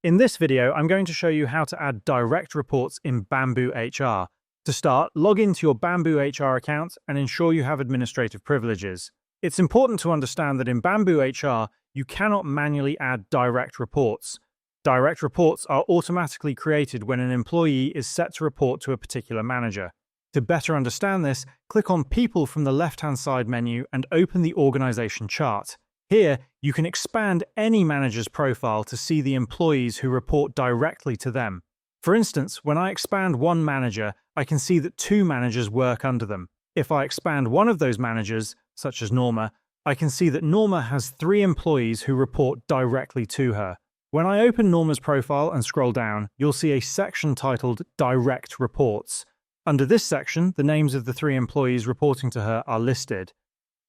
In this video, I'm going to show you how to add direct reports in BambooHR. To start, log into your BambooHR account and ensure you have administrative privileges. It's important to understand that in BambooHR, you cannot manually add direct reports. Direct reports are automatically created when an employee is set to report to a particular manager. To better understand this, click on People from the left-hand side menu and open the organization chart. Here, you can expand any manager's profile to see the employees who report directly to them. For instance, when I expand one manager, I can see that two managers work under them. If I expand one of those managers, such as Norma, I can see that Norma has 3 employees who report directly to her. When I open Norma's profile and scroll down, you'll see a section titled Direct Reports. Under this section, the names of the 3 employees reporting to her are listed.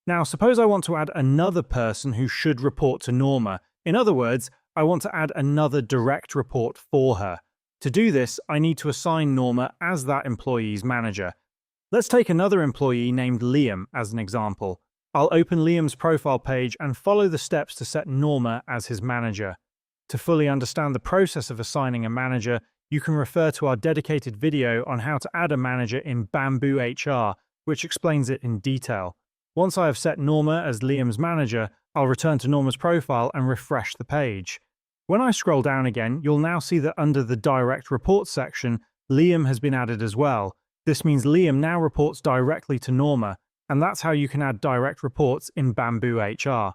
Now, suppose I want to add another person who should report to Norma. In other words, I want to add another direct report for her. To do this, I need to assign Norma as that employee's manager. Let's take another employee named Liam as an example. I'll open Liam's profile page and follow the steps to set Norma as his manager. To fully understand the process of assigning a manager, you can refer to our dedicated video on how to add a manager in BambooHR, which explains it in detail. Once I have set Norma as Liam's manager, I'll return to Norma's profile and refresh the page. When I scroll down again, you'll now see that under the Direct Reports section, Liam has been added as well. This means Liam now reports directly to Norma, and that's how you can add direct reports in BambooHR.